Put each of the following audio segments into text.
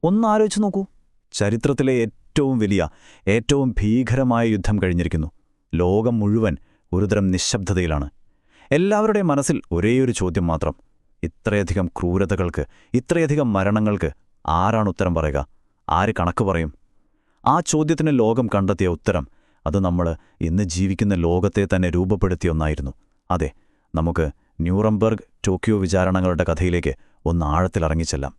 ഒന്നാലോചിച്ച് നോക്കൂ. ചരിത്രത്തിലെ ഏറ്റവും വലിയ, ഏറ്റവും ഭീകരമായ യുദ്ധം കഴിഞ്ഞിരിക്കുന്നു. ലോകം മുഴുവൻ ഒരുതരം നിശ്ശബ്ദതയിലാണ്. എല്ലാവരുടെയും മനസ്സിൽ ഒരേയൊരു ചോദ്യം മാത്രം: ഇത്രയധികം ക്രൂരതകൾക്ക്, ഇത്രയധികം മരണങ്ങൾക്ക് ആരാണ് ഉത്തരം പറയുക? ആര് കണക്ക് പറയും? ആ ചോദ്യത്തിന് ലോകം കണ്ടെത്തിയ ഉത്തരം അത് നമ്മൾ ഇന്ന് ജീവിക്കുന്ന ലോകത്തെ തന്നെ രൂപപ്പെടുത്തിയ ഒന്നായിരുന്നു. അതെ, നമുക്ക് ന്യൂറംബർഗ് ടോക്കിയോ വിചാരണകളുടെ കഥയിലേക്ക് ഒന്ന് ആഴത്തിലിറങ്ങിച്ചെല്ലാം.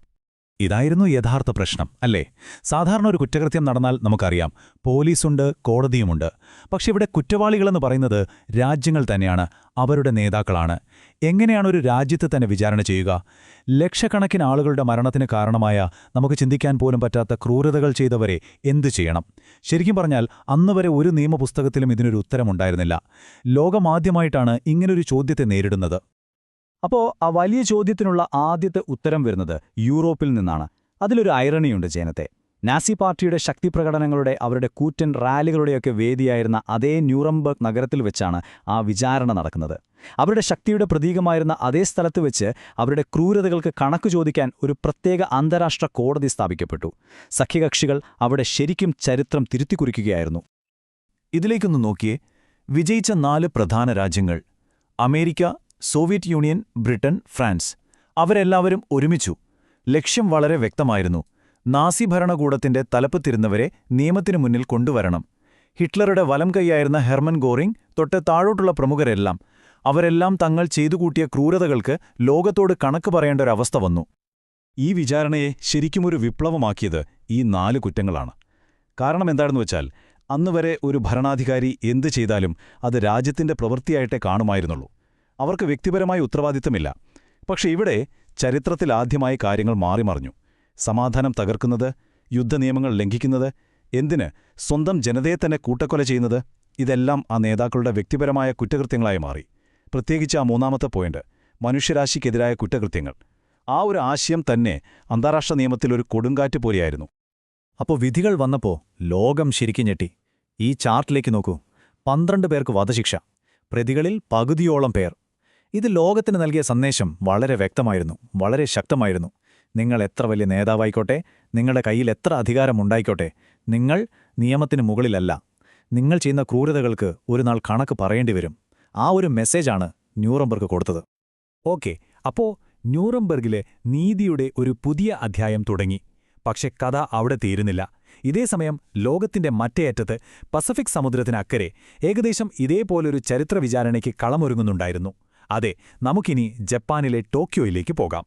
ഇതായിരുന്നു യഥാർത്ഥ പ്രശ്നം, അല്ലേ? സാധാരണ ഒരു കുറ്റകൃത്യം നടന്നാൽ നമുക്കറിയാം, പോലീസുണ്ട്, കോടതിയുമുണ്ട്. പക്ഷെ ഇവിടെ കുറ്റവാളികളെന്ന് പറയുന്നത് രാജ്യങ്ങൾ തന്നെയാണ്, അവരുടെ നേതാക്കളാണ്. എങ്ങനെയാണ് ഒരു രാജ്യത്തെ തന്നെ വിചാരണ ചെയ്യുക? ലക്ഷക്കണക്കിന് ആളുകളുടെ മരണത്തിന് കാരണമായ, നമുക്ക് ചിന്തിക്കാൻ പോലും പറ്റാത്ത ക്രൂരതകൾ ചെയ്തവരെ എന്തു ചെയ്യണം? ശരിക്കും പറഞ്ഞാൽ അന്നുവരെ ഒരു നിയമപുസ്തകത്തിലും ഇതിനൊരു ഉത്തരമുണ്ടായിരുന്നില്ല. ലോകമാദ്യമായിട്ടാണ് ഇങ്ങനൊരു ചോദ്യത്തെ നേരിടുന്നത്. അപ്പോൾ ആ വലിയ ചോദ്യത്തിനുള്ള ആദ്യത്തെ ഉത്തരം വരുന്നത് യൂറോപ്പിൽ നിന്നാണ്. അതിലൊരു ഐറണിയുണ്ട് ജനത്തെ. നാസി പാർട്ടിയുടെ ശക്തിപ്രകടനങ്ങളുടെ, അവരുടെ കൂറ്റൻ റാലികളുടെയൊക്കെ വേദിയായിരുന്ന അതേ ന്യൂറംബർഗ് നഗരത്തിൽ വെച്ചാണ് ആ വിചാരണ നടക്കുന്നത്. അവരുടെ ശക്തിയുടെ പ്രതീകമായിരുന്ന അതേ സ്ഥലത്ത് വെച്ച് അവരുടെ ക്രൂരതകൾക്ക് കണക്ക് ചോദിക്കാൻ ഒരു പ്രത്യേക അന്താരാഷ്ട്ര കോടതി സ്ഥാപിക്കപ്പെട്ടു. സഖ്യകക്ഷികൾ അവിടെ ശരിക്കും ചരിത്രം തിരുത്തിക്കുറിക്കുകയായിരുന്നു. ഇതിലേക്കൊന്ന് നോക്കിയേ. വിജയിച്ച 4 പ്രധാന രാജ്യങ്ങൾ: America, Soviet union, Britain, France. അവരെല്ലാവരും ഒരുമിച്ചു. ലക്ഷ്യം വളരെ വ്യക്തമായിരുന്നു: നാസി ഭരണകൂടത്തിന്റെ തലപ്പത്തിരുന്നവരെ നിയമത്തിനു മുന്നിൽ കൊണ്ടുവരണം. ഹിറ്റ്ലറുടെ വലം കൈയായിരുന്ന ഹെർമൻ ഗോറിംഗ് തൊട്ട് താഴോട്ടുള്ള പ്രമുഖരെല്ലാം, അവരെല്ലാം തങ്ങൾ ചെയ്തുകൂട്ടിയ ക്രൂരതകൾക്ക് ലോകത്തോട് കണക്ക് പറയേണ്ട ഒരവസ്ഥ വന്നു. ഈ വിചാരണയെ ശരിക്കുമൊരു വിപ്ലവമാക്കിയത് ഈ 4 കുറ്റങ്ങളാണ്. കാരണം എന്താണെന്ന് വെച്ചാൽ, അന്നുവരെ ഒരു ഭരണാധികാരി എന്തു ചെയ്താലും അത് രാജ്യത്തിന്റെ പ്രവൃത്തിയായിട്ടേ കാണുമായിരുന്നുള്ളൂ. അവർക്ക് വ്യക്തിപരമായ ഉത്തരവാദിത്തമില്ല. പക്ഷെ ഇവിടെ ചരിത്രത്തിലാദ്യമായി കാര്യങ്ങൾ മാറിമറിഞ്ഞു. സമാധാനം തകർക്കുന്നത്, യുദ്ധനിയമങ്ങൾ ലംഘിക്കുന്നത്, എന്തിന് സ്വന്തം ജനതയെ തന്നെ കൂട്ടക്കൊല ചെയ്യുന്നത്, ഇതെല്ലാം ആ നേതാക്കളുടെ വ്യക്തിപരമായ കുറ്റകൃത്യങ്ങളായി മാറി. പ്രത്യേകിച്ച് ആ 3ാമത്തെ പോയിന്റ്, മനുഷ്യരാശിക്കെതിരായ കുറ്റകൃത്യങ്ങൾ. ആ ഒരു ആശയം തന്നെ അന്താരാഷ്ട്ര നിയമത്തിലൊരു കൊടുങ്കാറ്റ് പോലെയായിരുന്നു. അപ്പോൾ വിധികൾ വന്നപ്പോൾ ലോകം ശരിക്കും ഞെട്ടി. ഈ ചാർട്ടിലേക്ക് നോക്കൂ. 12 പേർക്ക് വധശിക്ഷ, പ്രതികളിൽ പകുതിയോളം പേർ. ഇത് ലോകത്തിന് നൽകിയ സന്ദേശം വളരെ വ്യക്തമായിരുന്നു, വളരെ ശക്തമായിരുന്നു. നിങ്ങൾ എത്ര വലിയ നേതാവായിക്കോട്ടെ, നിങ്ങളുടെ കയ്യിൽ എത്ര അധികാരമുണ്ടായിക്കോട്ടെ, നിങ്ങൾ നിയമത്തിന് മുകളിലല്ല. നിങ്ങൾ ചെയ്യുന്ന ക്രൂരതകൾക്ക് ഒരു നാൾ കണക്ക് പറയേണ്ടി വരും. ആ ഒരു മെസ്സേജാണ് ന്യൂറംബർഗ് കൊടുത്തത്. ഓക്കെ, അപ്പോൾ ന്യൂറംബർഗിലെ നീതിയുടെ ഒരു പുതിയ അധ്യായം തുടങ്ങി. പക്ഷെ കഥ അവിടെ തീരുന്നില്ല. ഇതേസമയം ലോകത്തിന്റെ മറ്റേ അറ്റത്ത്, പസഫിക് സമുദ്രത്തിനക്കരെ, ഏകദേശം ഇതേപോലൊരു ചരിത്ര വിചാരണയ്ക്ക് കളമൊരുങ്ങുന്നുണ്ടായിരുന്നു. അതെ, നമുക്കിനി ജപ്പാനിലെ ടോക്കിയോയിലേക്ക് പോകാം.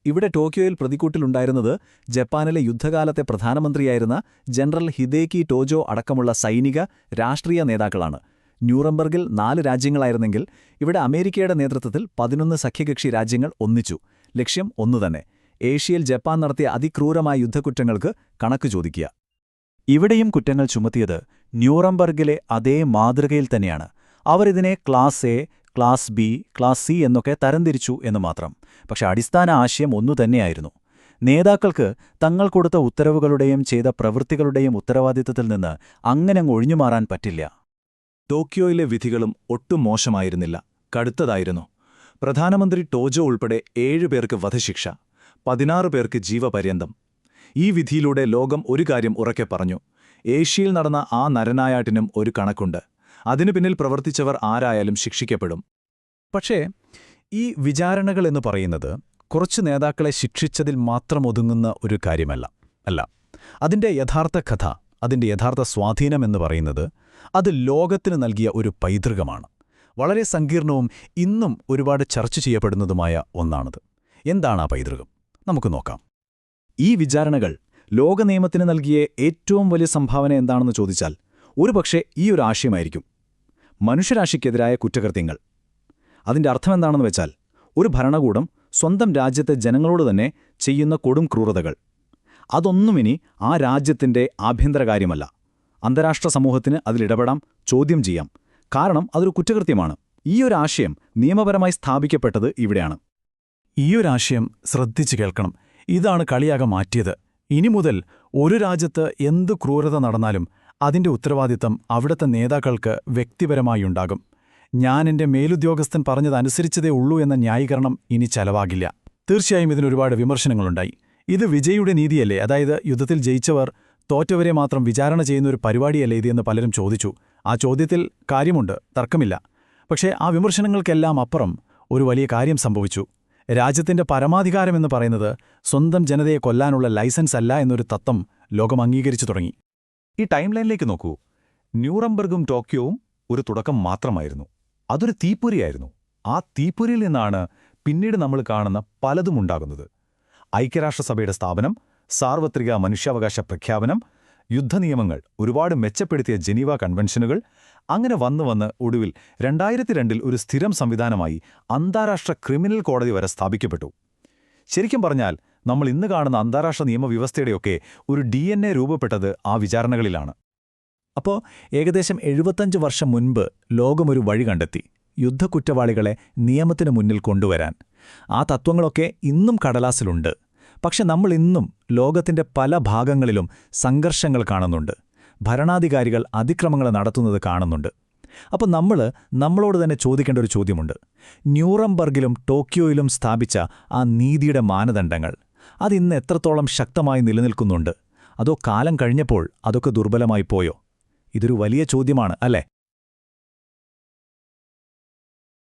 ഇവിടെ ടോക്കിയോയിൽ പ്രതിക്കൂട്ടിലുണ്ടായിരുന്നത് ജപ്പാനിലെ യുദ്ധകാലത്തെ പ്രധാനമന്ത്രിയായിരുന്ന ജനറൽ ഹിദേക്കി ടോജോ അടക്കമുള്ള സൈനിക, രാഷ്ട്രീയ നേതാക്കളാണ്. ന്യൂറംബർഗിൽ 4 രാജ്യങ്ങളായിരുന്നെങ്കിൽ ഇവിടെ അമേരിക്കയുടെ നേതൃത്വത്തിൽ 11 സഖ്യകക്ഷി രാജ്യങ്ങൾ ഒന്നിച്ചു. ലക്ഷ്യം ഒന്നുതന്നെ: ഏഷ്യയിൽ ജപ്പാൻ നടത്തിയ അതിക്രൂരമായ യുദ്ധക്കുറ്റങ്ങൾക്ക് കണക്ക് ചോദിക്കുക. ഇവിടെയും കുറ്റങ്ങൾ ചുമത്തിയത് ന്യൂറംബർഗിലെ അതേ മാതൃകയിൽ തന്നെയാണ്. അവരിതിനെ class A, class B, class C എന്നൊക്കെ തരംതിരിച്ചു എന്ന് മാത്രം. പക്ഷെ അടിസ്ഥാന ആശയം ഒന്നുതന്നെയായിരുന്നു. നേതാക്കൾക്ക് തങ്ങൾ കൊടുത്ത ഉത്തരവുകളുടെയും ചെയ്ത പ്രവൃത്തികളുടെയും ഉത്തരവാദിത്തത്തിൽ നിന്ന് അങ്ങനെ ഒഴിഞ്ഞുമാറാൻ പറ്റില്ല. ടോക്കിയോയിലെ വിധികളും ഒട്ടും മോശമായിരുന്നില്ല, കടുത്തതായിരുന്നു. പ്രധാനമന്ത്രി ടോജോ ഉൾപ്പെടെ 7 പേർക്ക് വധശിക്ഷ, 16 പേർക്ക് ജീവപര്യന്തം. ഈ വിധിയിലൂടെ ലോകം ഒരു കാര്യം ഉറക്കെ പറഞ്ഞു: ഏഷ്യയിൽ നടന്ന ആ നരനായാട്ടിനും ഒരു കണക്കുണ്ട്. അതിനു പിന്നിൽ പ്രവർത്തിച്ചവർ ആരായാലും ശിക്ഷിക്കപ്പെടും. പക്ഷേ ഈ വിചാരണകൾ എന്ന് പറയുന്നത് കുറച്ച് നേതാക്കളെ ശിക്ഷിച്ചതിൽ മാത്രം ഒതുങ്ങുന്ന ഒരു കാര്യമല്ല. അതിൻ്റെ യഥാർത്ഥ കഥ, അതിൻ്റെ യഥാർത്ഥ സ്വാധീനമെന്ന് പറയുന്നത് അത് ലോകത്തിന് നൽകിയ ഒരു പൈതൃകമാണ്. വളരെ സങ്കീർണവും ഇന്നും ഒരുപാട് ചർച്ച ചെയ്യപ്പെടുന്നതുമായ ഒന്നാണത്. എന്താണ് ആ പൈതൃകം? നമുക്ക് നോക്കാം. ഈ വിചാരണകൾ ലോകനിയമത്തിന് നൽകിയ ഏറ്റവും വലിയ സംഭാവന എന്താണെന്ന് ചോദിച്ചാൽ ഒരുപക്ഷെ ഈ ഒരു ആശയമായിരിക്കും: മനുഷ്യരാശിക്കെതിരായ കുറ്റകൃത്യങ്ങൾ. അതിൻ്റെ അർത്ഥമെന്താണെന്ന് വെച്ചാൽ, ഒരു ഭരണകൂടം സ്വന്തം രാജ്യത്തെ ജനങ്ങളോട് തന്നെ ചെയ്യുന്ന കൊടും ക്രൂരതകൾ, അതൊന്നുമിനി ആ രാജ്യത്തിൻ്റെ ആഭ്യന്തര കാര്യമല്ല. അന്താരാഷ്ട്ര സമൂഹത്തിന് അതിലിടപെടാം, ചോദ്യം ചെയ്യാം. കാരണം അതൊരു കുറ്റകൃത്യമാണ്. ഈയൊരാശയം നിയമപരമായി സ്ഥാപിക്കപ്പെട്ടത് ഇവിടെയാണ്. ഈയൊരാശയം ശ്രദ്ധിച്ചു കേൾക്കണം. ഇതാണ് കളിയാകെ മാറ്റിയത്. ഇനി മുതൽ ഒരു രാജ്യത്ത് എന്തു ക്രൂരത നടന്നാലും അതിൻ്റെ ഉത്തരവാദിത്തം അവിടുത്തെ നേതാക്കൾക്ക് വ്യക്തിപരമായുണ്ടാകും. ഞാൻ എൻ്റെ മേലുദ്യോഗസ്ഥൻ പറഞ്ഞതനുസരിച്ചതേ ഉള്ളൂ എന്ന ന്യായീകരണം ഇനി ചെലവാകില്ല. തീർച്ചയായും ഇതിനൊരുപാട് വിമർശനങ്ങളുണ്ടായി. ഇത് വിജയിയുടെ നീതിയല്ലേ? അതായത് യുദ്ധത്തിൽ ജയിച്ചവർ തോറ്റവരെ മാത്രം വിചാരണ ചെയ്യുന്ന ഒരു പരിപാടിയല്ലേ ഇതെന്ന് പലരും ചോദിച്ചു. ആ ചോദ്യത്തിൽ കാര്യമുണ്ട്, തർക്കമില്ല. പക്ഷേ ആ വിമർശനങ്ങൾക്കെല്ലാം അപ്പുറം ഒരു വലിയ കാര്യം സംഭവിച്ചു. രാജ്യത്തിന്റെ പരമാധികാരമെന്ന് പറയുന്നത് സ്വന്തം ജനതയെ കൊല്ലാനുള്ള ലൈസൻസ് അല്ല എന്നൊരു തത്വം ലോകം അംഗീകരിച്ചു തുടങ്ങി. ഈ ടൈം ലൈനിലേക്ക് നോക്കൂ. ന്യൂറംബർഗും ടോക്കിയോവും ഒരു തുടക്കം മാത്രമായിരുന്നു. അതൊരു തീപ്പൊരിയായിരുന്നു. ആ തീപ്പൊരിയിൽ നിന്നാണ് പിന്നീട് നമ്മൾ കാണുന്ന പലതും ഉണ്ടാകുന്നത്. ഐക്യരാഷ്ട്രസഭയുടെ സ്ഥാപനം, സാർവത്രിക മനുഷ്യാവകാശ പ്രഖ്യാപനം, യുദ്ധനിയമങ്ങൾ, ഒരുപാട് മെച്ചപ്പെടുത്തിയ ജനീവ കൺവെൻഷനുകൾ, അങ്ങനെ വന്ന് ഒടുവിൽ 2002 ഒരു സ്ഥിരം സംവിധാനമായി അന്താരാഷ്ട്ര ക്രിമിനൽ കോടതി വരെ സ്ഥാപിക്കപ്പെട്ടു. ശരിക്കും പറഞ്ഞാൽ നമ്മൾ ഇന്ന് കാണുന്ന അന്താരാഷ്ട്ര നിയമവ്യവസ്ഥയുടെയൊക്കെ ഒരു DNA രൂപപ്പെട്ടത് ആ വിചാരണകളിലാണ്. അപ്പോൾ ഏകദേശം 75 വർഷം മുൻപ് ലോകമൊരു വഴി കണ്ടെത്തി, യുദ്ധക്കുറ്റവാളികളെ നിയമത്തിന് മുന്നിൽ കൊണ്ടുവരാൻ. ആ തത്വങ്ങളൊക്കെ ഇന്നും കടലാസിലുണ്ട്. പക്ഷെ നമ്മൾ ഇന്നും ലോകത്തിന്റെ പല ഭാഗങ്ങളിലും സംഘർഷങ്ങൾ കാണുന്നുണ്ട്. ഭരണാധികാരികൾ അതിക്രമങ്ങൾ നടത്തുന്നത് കാണുന്നുണ്ട്. അപ്പോൾ നമ്മളോട് തന്നെ ചോദിക്കേണ്ട ഒരു ചോദ്യമുണ്ട്. ന്യൂറംബർഗിലും ടോക്കിയോയിലും സ്ഥാപിച്ച ആ നീതിയുടെ മാനദണ്ഡങ്ങൾ അതിന്ന് എത്രത്തോളം ശക്തമായി നിലനിൽക്കുന്നുണ്ട്? അതോ കാലം കഴിഞ്ഞപ്പോൾ അതൊക്കെ ദുർബലമായി പോയോ? ഇതൊരു വലിയ ചോദ്യമാണ്, അല്ലേ?